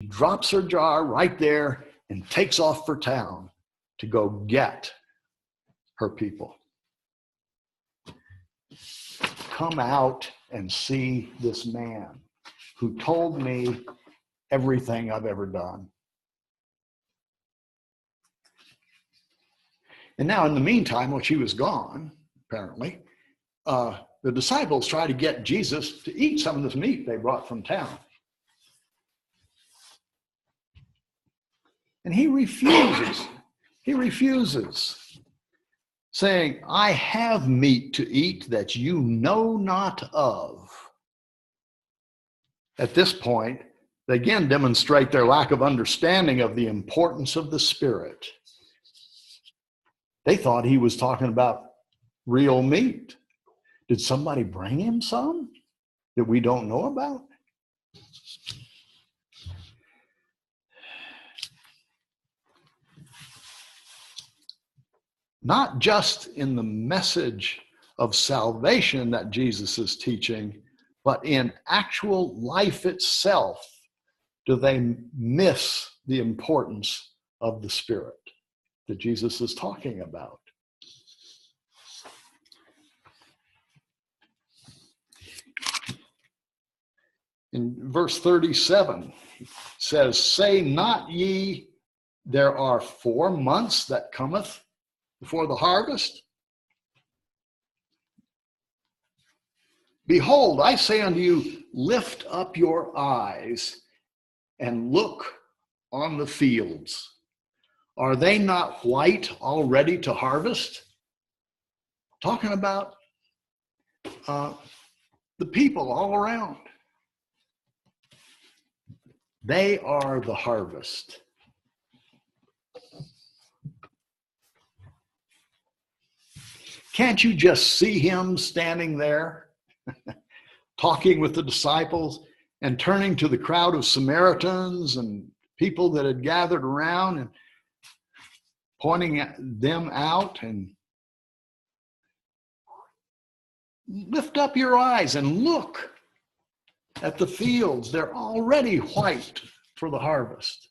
drops her jar right there and takes off for town to go get her people. Come out and see this man who told me everything I've ever done. And now, in the meantime, while she was gone, apparently, the disciples try to get Jesus to eat some of this meat they brought from town. And he refuses. He refuses, saying, I have meat to eat that you know not of. At this point, they again demonstrate their lack of understanding of the importance of the Spirit. They thought he was talking about real meat. Did somebody bring him some that we don't know about? Not just in the message of salvation that Jesus is teaching, but in actual life itself, do they miss the importance of the Spirit that Jesus is talking about. In verse 37, it says, Say not ye, there are 4 months that cometh before the harvest? Behold, I say unto you, lift up your eyes and look on the fields. Are they not white already to harvest? Talking about the people all around. They are the harvest. Can't you just see him standing there, talking with the disciples and turning to the crowd of Samaritans and people that had gathered around and pointing at them out and lift up your eyes and look at the fields. They're already white for the harvest.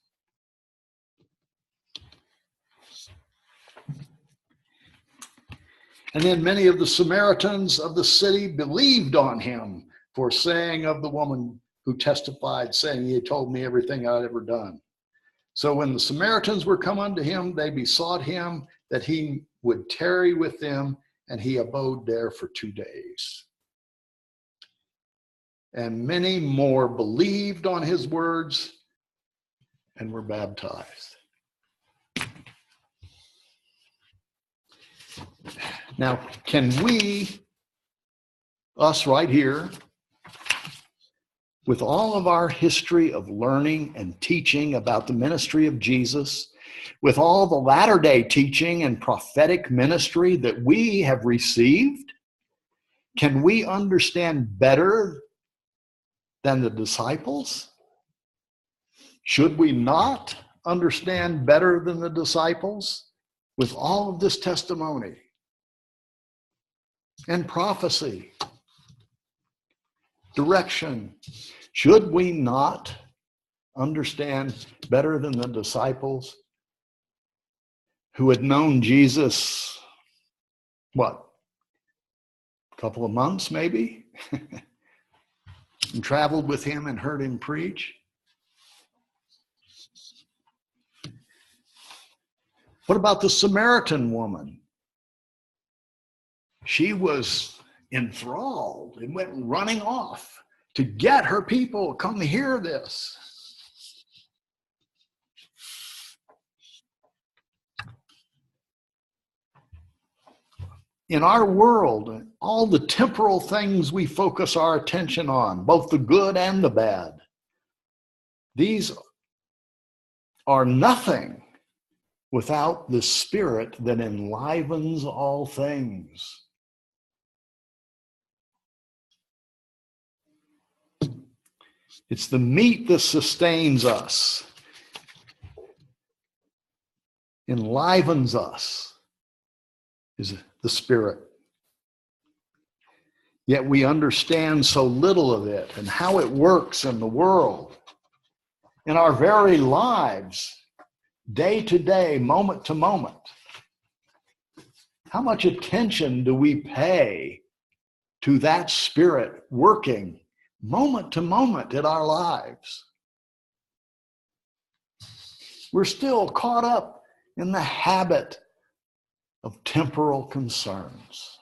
And then many of the Samaritans of the city believed on him for saying of the woman who testified, saying, He told me everything I'd ever done. So when the Samaritans were come unto him, they besought him that he would tarry with them, and he abode there for 2 days. And many more believed on his words and were baptized. Now, can we, us right here, with all of our history of learning and teaching about the ministry of Jesus, with all the latter-day teaching and prophetic ministry that we have received, can we understand better than the disciples? Should we not understand better than the disciples with all of this testimony and prophecy, direction? Should we not understand better than the disciples who had known Jesus, what, a couple of months maybe, and traveled with him and heard him preach? What about the Samaritan woman? She was enthralled and went running off to get her people, come hear this. In our world, all the temporal things we focus our attention on, both the good and the bad, these are nothing without the Spirit that enlivens all things. It's the meat that sustains us, enlivens us, is the Spirit. Yet we understand so little of it and how it works in the world in our very lives, day to day, moment to moment? How much attention do we pay to that Spirit working moment to moment in our lives? We're still caught up in the habit of temporal concerns.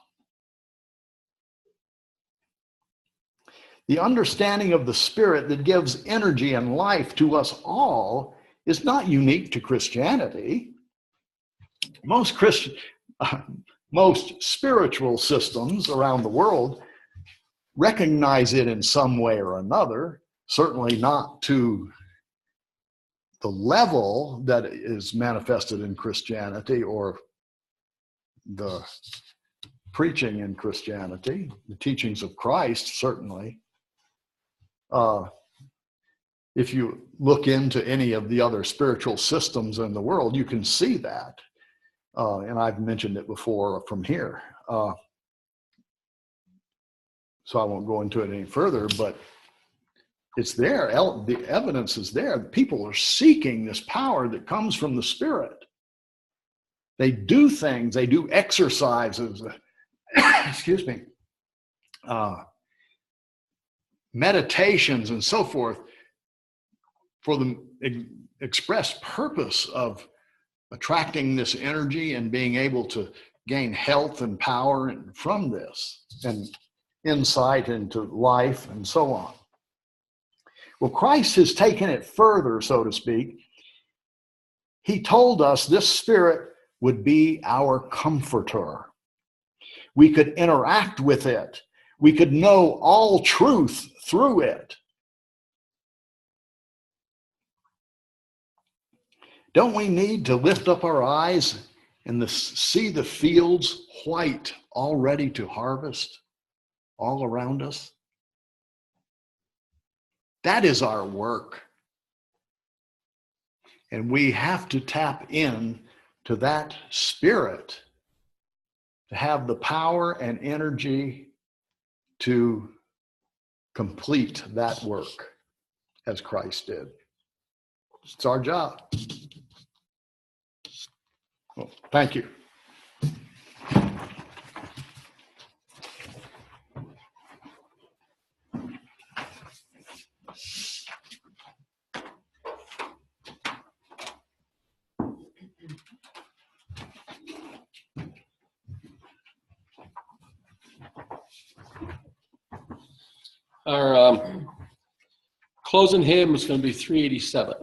The understanding of the Spirit that gives energy and life to us all is not unique to Christianity. Most spiritual systems around the world recognize it in some way or another, certainly not to the level that is manifested in Christianity or the preaching in Christianity, the teachings of Christ, certainly. If you look into any of the other spiritual systems in the world, you can see that. And I've mentioned it before from here. So I won't go into it any further, but it's there. The evidence is there. People are seeking this power that comes from the Spirit. They do things, they do exercises, excuse me, meditations and so forth for the express purpose of attracting this energy and being able to gain health and power from this and insight into life and so on. Well, Christ has taken it further, so to speak. He told us this Spirit would be our comforter. We could interact with it. We could know all truth through it. Don't we need to lift up our eyes and see the fields white, all ready to harvest, all around us? That is our work. And we have to tap in to that Spirit to have the power and energy to complete that work as Christ did. It's our job. Well, thank you. Our closing hymn is going to be 387.